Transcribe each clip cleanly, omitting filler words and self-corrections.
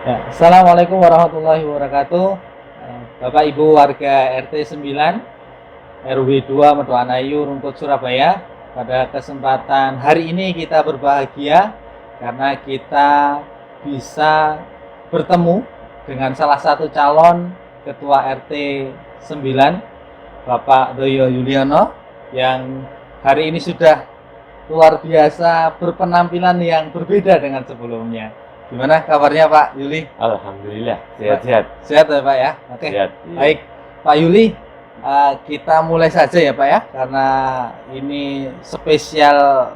Ya, Assalamualaikum warahmatullahi wabarakatuh. Bapak Ibu warga RT 9 RW 2 Medoanayu Rungkut Surabaya. Pada kesempatan hari ini kita berbahagia karena kita bisa bertemu dengan salah satu calon Ketua RT 9 Bapak Doyo Yuliono yang hari ini sudah luar biasa berpenampilan yang berbeda dengan sebelumnya. Gimana kabarnya Pak Yuli? Alhamdulillah, sehat-sehat. Sehat ya Pak ya? Oke. Sehat. Baik, Pak Yuli, kita mulai saja ya Pak ya, karena ini spesial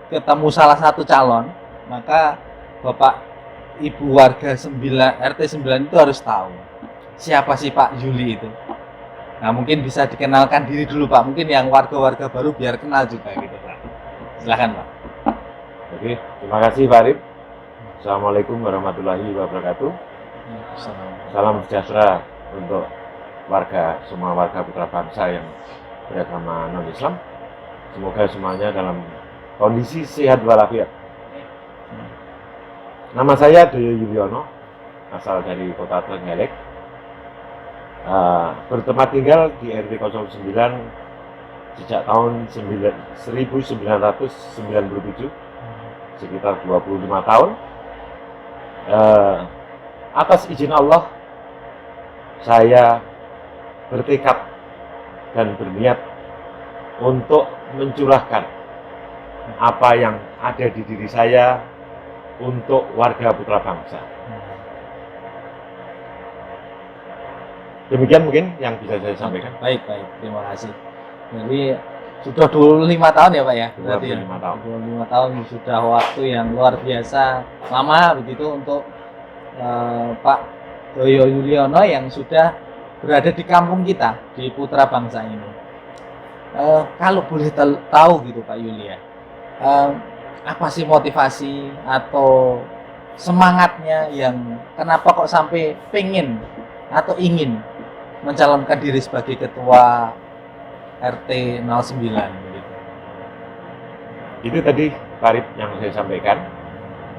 ketemu salah satu calon, maka Bapak Ibu warga 9, RT 9 itu harus tahu siapa sih Pak Yuli itu. Nah, mungkin bisa dikenalkan diri dulu Pak, mungkin yang warga-warga baru biar kenal juga gitu Pak. Silakan Pak. Oke, terima kasih Pak Arif. Assalamualaikum warahmatullahi wabarakatuh. Salam sejahtera untuk semua warga putra bangsa yang beragama non-Islam. Semoga semuanya dalam kondisi sehat walafiat. Nama saya Doyo Yuliono, asal dari kota Trenggalek. Bertempat tinggal di RT 09 sejak tahun 1997, sekitar 25 tahun. Atas izin Allah, saya bertekad dan berniat untuk mencurahkan apa yang ada di diri saya untuk warga putra bangsa. Demikian mungkin yang bisa saya sampaikan. Baik, terima kasih. Jadi sudah 25 tahun ya Pak ya? 25 tahun. 25 tahun sudah waktu yang luar biasa lama begitu untuk Pak Doyo Yuliono yang sudah berada di kampung kita, di putra bangsa ini. Kalau boleh tahu gitu Pak Yuli ya, apa sih motivasi atau semangatnya yang kenapa kok sampai pengen atau ingin mencalonkan diri sebagai ketua RT 09 gitu. Itu tadi Pak Arif yang saya sampaikan,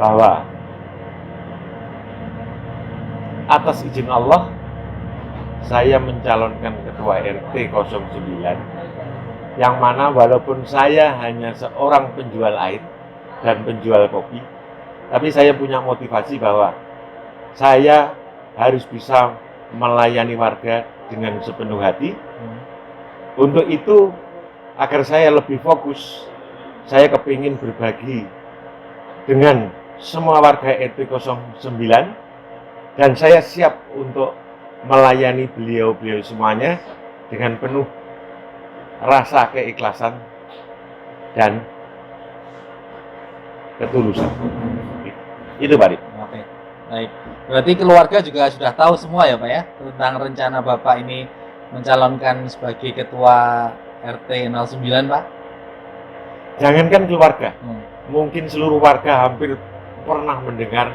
bahwa atas izin Allah saya mencalonkan ketua RT 09, yang mana walaupun saya hanya seorang penjual air dan penjual kopi, tapi saya punya motivasi bahwa saya harus bisa melayani warga dengan sepenuh hati. Untuk itu, agar saya lebih fokus, saya kepingin berbagi dengan semua warga RT 09, dan saya siap untuk melayani beliau-beliau semuanya dengan penuh rasa keikhlasan dan ketulusan. Itu Pak Rik. Oke, baik. Berarti keluarga juga sudah tahu semua ya Pak ya tentang rencana Bapak ini mencalonkan sebagai ketua RT 09 Pak? Jangankan keluarga, mungkin seluruh warga hampir pernah mendengar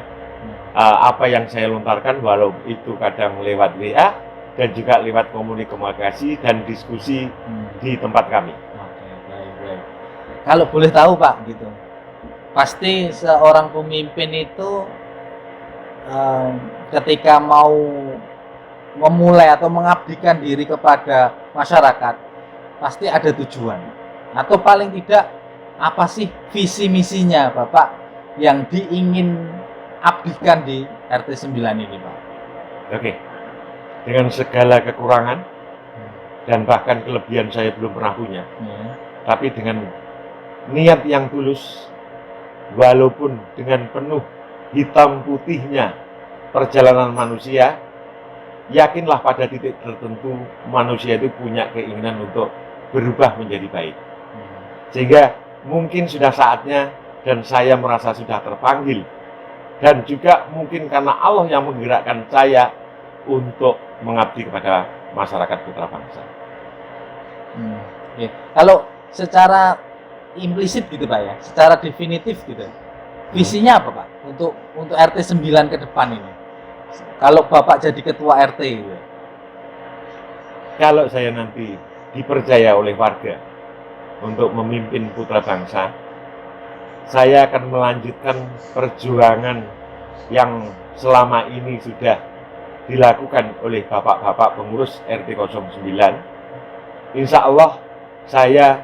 apa yang saya lontarkan, walau itu kadang lewat WA dan juga lewat komunikasi dan diskusi di tempat kami. Oke, baik. Kalau boleh tahu Pak gitu, pasti seorang pemimpin itu ketika mau memulai atau mengabdikan diri kepada masyarakat pasti ada tujuan, atau paling tidak apa sih visi misinya Bapak yang diingin abdikan di RT 9 ini Pak? Oke, dengan segala kekurangan dan bahkan kelebihan saya belum pernah punya, tapi dengan niat yang tulus, walaupun dengan penuh hitam putihnya perjalanan manusia, yakinlah pada titik tertentu manusia itu punya keinginan untuk berubah menjadi baik. Sehingga mungkin sudah saatnya, dan saya merasa sudah terpanggil, dan juga mungkin karena Allah yang menggerakkan saya untuk mengabdi kepada masyarakat putra bangsa. Ya. Kalau secara implisit gitu Pak ya, secara definitif gitu, visinya apa Pak untuk RT 9 ke depan ini? Kalau Bapak jadi ketua RT gitu. Kalau saya nanti dipercaya oleh warga untuk memimpin putra bangsa, saya akan melanjutkan perjuangan yang selama ini sudah dilakukan oleh bapak-bapak pengurus RT 09, insya Allah saya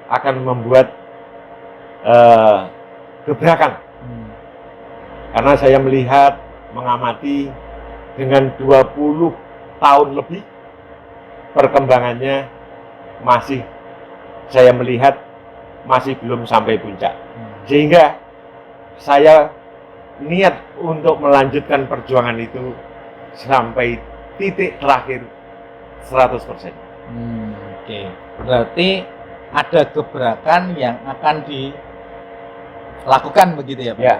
akan membuat gebrakan. Karena saya melihat, mengamati dengan 20 tahun lebih perkembangannya masih saya melihat masih belum sampai puncak. Sehingga saya niat untuk melanjutkan perjuangan itu sampai titik terakhir 100%. Oke. Berarti ada gebrakan yang akan dilakukan begitu ya Pak? Ya.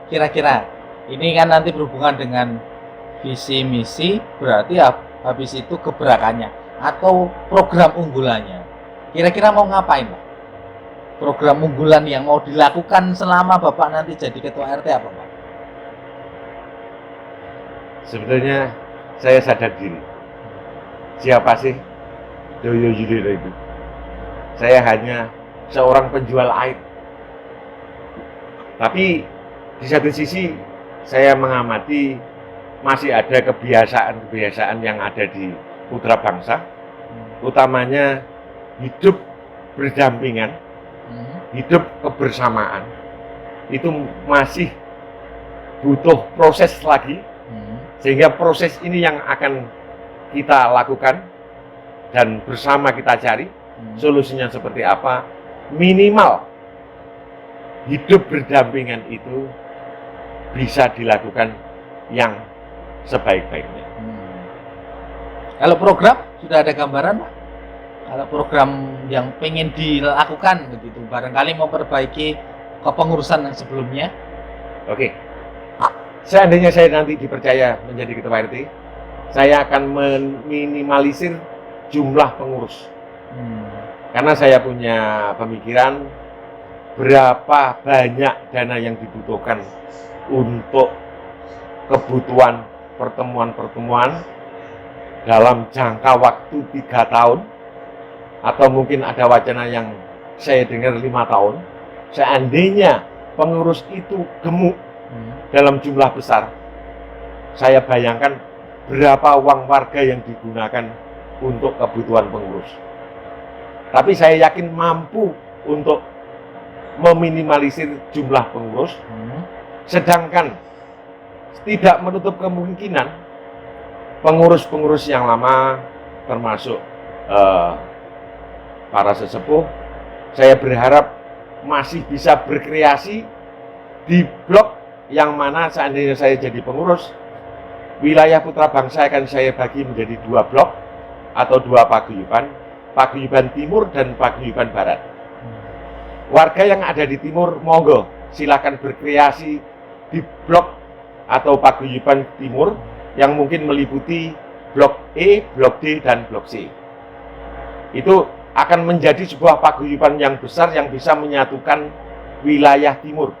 Kira-kira ini kan nanti berhubungan dengan visi misi, berarti habis itu gebrakannya atau program unggulannya. Kira-kira mau ngapain Pak? Program unggulan yang mau dilakukan selama Bapak nanti jadi ketua RT apa Pak? Sebenarnya saya sadar diri. Siapa sih Doyo Yudhira itu? Saya hanya seorang penjual air. Tapi di satu sisi saya mengamati masih ada kebiasaan-kebiasaan yang ada di putra bangsa, utamanya hidup berdampingan, hidup kebersamaan. Itu masih butuh proses lagi, sehingga proses ini yang akan kita lakukan dan bersama kita cari solusinya seperti apa. Minimal hidup berdampingan itu bisa dilakukan yang sebaik-baiknya. Kalau program sudah ada gambaran Pak? Kalau program yang pengen dilakukan begitu, barangkali memperbaiki kepengurusan yang sebelumnya. Oke. Seandainya saya nanti dipercaya menjadi ketua RT, saya akan meminimalisir jumlah pengurus. Karena saya punya pemikiran berapa banyak dana yang dibutuhkan untuk kebutuhan pertemuan-pertemuan dalam jangka waktu 3 tahun, atau mungkin ada wacana yang saya dengar 5 tahun. Seandainya pengurus itu gemuk dalam jumlah besar, saya bayangkan berapa uang warga yang digunakan untuk kebutuhan pengurus. Tapi saya yakin mampu untuk meminimalisir jumlah pengurus, sedangkan tidak menutup kemungkinan pengurus-pengurus yang lama, termasuk para sesepuh, saya berharap masih bisa berkreasi di blok yang mana seandainya saya jadi pengurus, wilayah putra bangsa akan saya bagi menjadi 2 blok atau 2 paguyuban, paguyuban timur dan paguyuban barat. Warga yang ada di timur, monggo silakan berkreasi di blok atau paguyuban timur yang mungkin meliputi blok E, blok D, dan blok C. Itu akan menjadi sebuah paguyuban yang besar yang bisa menyatukan wilayah timur.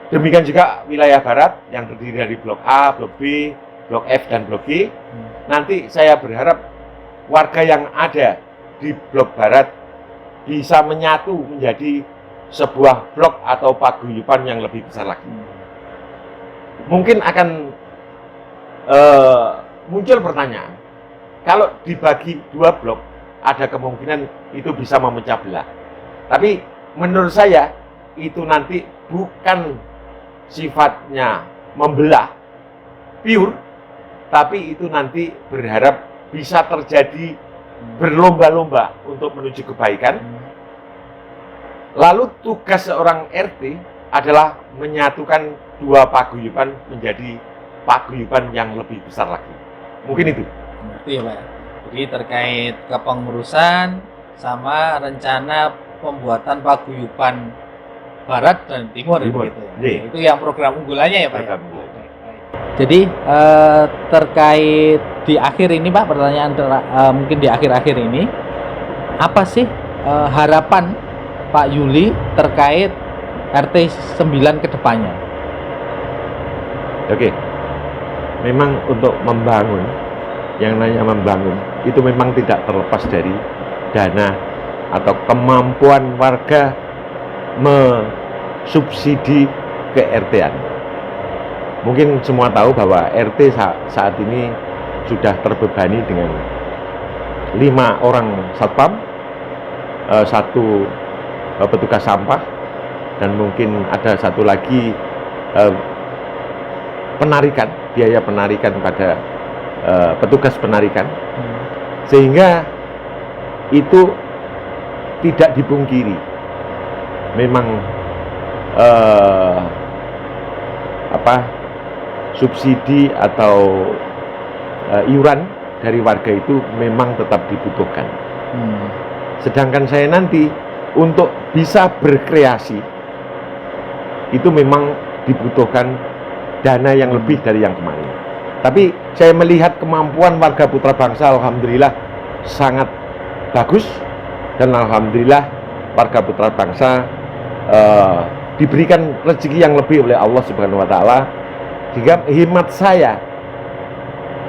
Demikian juga wilayah barat yang terdiri dari blok A, blok B, blok F, dan blok G. Nanti saya berharap warga yang ada di blok barat bisa menyatu menjadi sebuah blok atau paguyuban yang lebih besar lagi. Mungkin akan muncul pertanyaan, kalau dibagi 2 blok, ada kemungkinan itu bisa memecah belah. Tapi menurut saya itu nanti bukan sifatnya membelah pure, tapi itu nanti berharap bisa terjadi berlomba-lomba untuk menuju kebaikan. Lalu tugas seorang RT adalah menyatukan 2 paguyuban menjadi paguyuban yang lebih besar lagi. Mungkin itu. Itu ya Pak. Jadi terkait kepengurusan sama rencana pembuatan paguyuban barat dan timur. Gitu ya. Yeah. Itu yang program unggulannya ya Pak. Program. Jadi terkait di akhir ini Pak, pertanyaan mungkin di akhir-akhir ini, apa sih harapan Pak Yuli terkait RT 9 ke depannya? Oke. Memang untuk membangun, yang namanya membangun itu memang tidak terlepas dari dana atau kemampuan warga mensubsidi ke RT-an. Mungkin semua tahu bahwa RT saat ini sudah terbebani dengan 5 orang satpam, 1 petugas sampah, dan mungkin ada 1 lagi biaya penarikan pada petugas penarikan. Sehingga itu tidak dipungkiri, memang subsidi atau iuran dari warga itu memang tetap dibutuhkan. Sedangkan saya nanti untuk bisa berkreasi itu memang dibutuhkan dana yang lebih dari yang kemarin. Tapi saya melihat kemampuan warga Putra Bangsa alhamdulillah sangat bagus, dan alhamdulillah warga Putra Bangsa diberikan rezeki yang lebih oleh Allah Subhanahu wa taala, sehingga hemat saya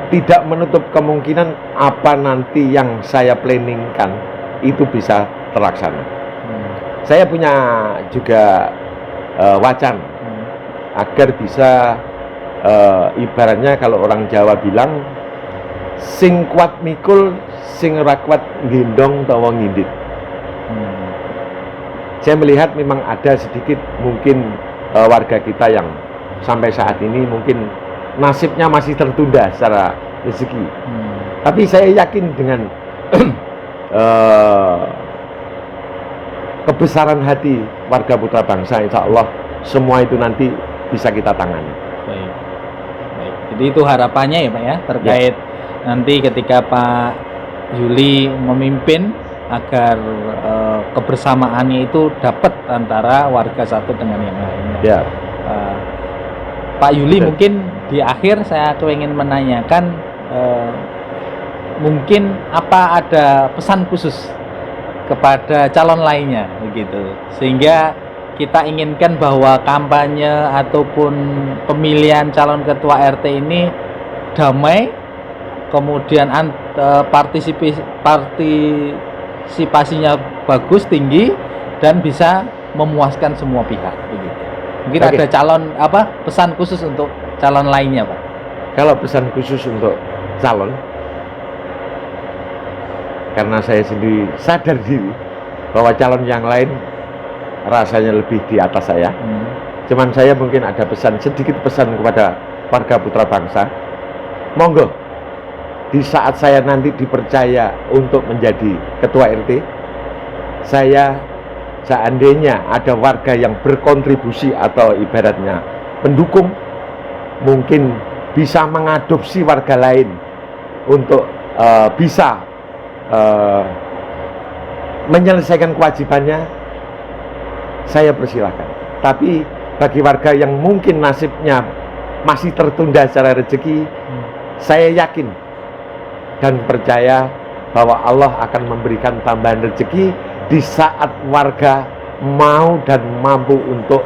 tidak menutup kemungkinan apa nanti yang saya planningkan itu bisa terlaksana. Saya punya juga wacana agar bisa ibaratnya kalau orang Jawa bilang sing kuat mikul, sing ora kuat gendong tawa ngindit. Saya melihat memang ada sedikit mungkin warga kita yang sampai saat ini mungkin nasibnya masih tertunda secara rezeki. Tapi saya yakin dengan kebesaran hati warga Putra Bangsa, insya Allah semua itu nanti bisa kita tangani. Baik. Jadi itu harapannya ya Pak ya, terkait nanti ketika Pak Yuli memimpin agar kebersamaannya itu dapat antara warga satu dengan yang lainnya. Ya. Pak Yuli, mungkin di akhir saya ingin menanyakan, mungkin apa ada pesan khusus kepada calon lainnya begitu, sehingga kita inginkan bahwa kampanye ataupun pemilihan calon ketua RT ini damai, kemudian partisipasinya bagus, tinggi, dan bisa memuaskan semua pihak begitu. Mungkin ada pesan khusus untuk calon lainnya Pak? Kalau pesan khusus untuk calon, karena saya sendiri sadar diri bahwa calon yang lain rasanya lebih di atas saya. Cuman saya mungkin ada sedikit pesan kepada warga Putra Bangsa. Monggo, di saat saya nanti dipercaya untuk menjadi ketua RT, saya seandainya ada warga yang berkontribusi atau ibaratnya pendukung, mungkin bisa mengadopsi warga lain untuk bisa menyelesaikan kewajibannya, saya persilahkan. Tapi bagi warga yang mungkin nasibnya masih tertunda secara rezeki, saya yakin dan percaya bahwa Allah akan memberikan tambahan rezeki di saat warga mau dan mampu untuk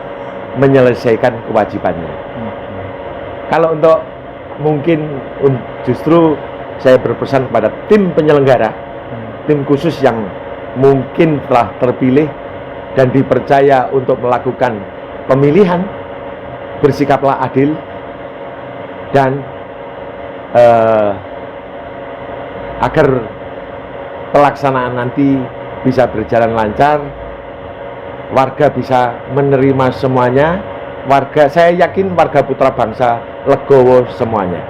menyelesaikan kewajibannya. Kalau untuk mungkin justru saya berpesan kepada tim penyelenggara, tim khusus yang mungkin telah terpilih dan dipercaya untuk melakukan pemilihan, bersikaplah adil dan agar pelaksanaan nanti bisa berjalan lancar, warga bisa menerima semuanya, saya yakin warga Putra Bangsa legowo semuanya.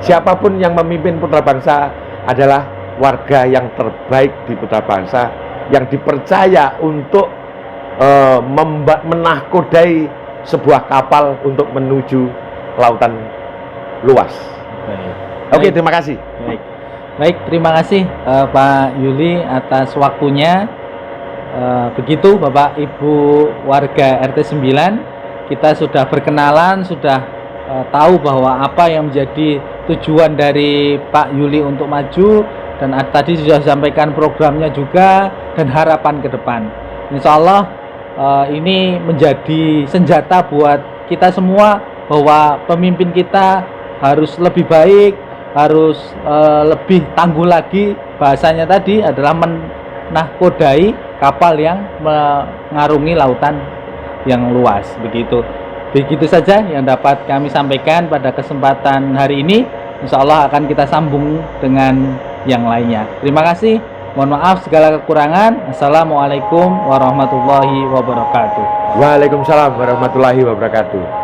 Siapapun yang memimpin Putra Bangsa adalah warga yang terbaik di Putra Bangsa, yang dipercaya untuk menahkodai sebuah kapal untuk menuju lautan luas. Oke, terima kasih. Baik, terima kasih Pak Yuli atas waktunya. Begitu Bapak Ibu warga RT 9, kita sudah berkenalan, sudah tahu bahwa apa yang menjadi tujuan dari Pak Yuli untuk maju, dan tadi sudah disampaikan programnya juga dan harapan ke depan. Insya Allah ini menjadi senjata buat kita semua, bahwa pemimpin kita harus lebih baik, harus lebih tangguh lagi. Bahasanya tadi adalah menahkodai kapal yang mengarungi lautan yang luas begitu. Begitu saja yang dapat kami sampaikan pada kesempatan hari ini. Insya Allah akan kita sambung dengan yang lainnya. Terima kasih. Mohon maaf segala kekurangan. Assalamualaikum warahmatullahi wabarakatuh. Waalaikumsalam warahmatullahi wabarakatuh.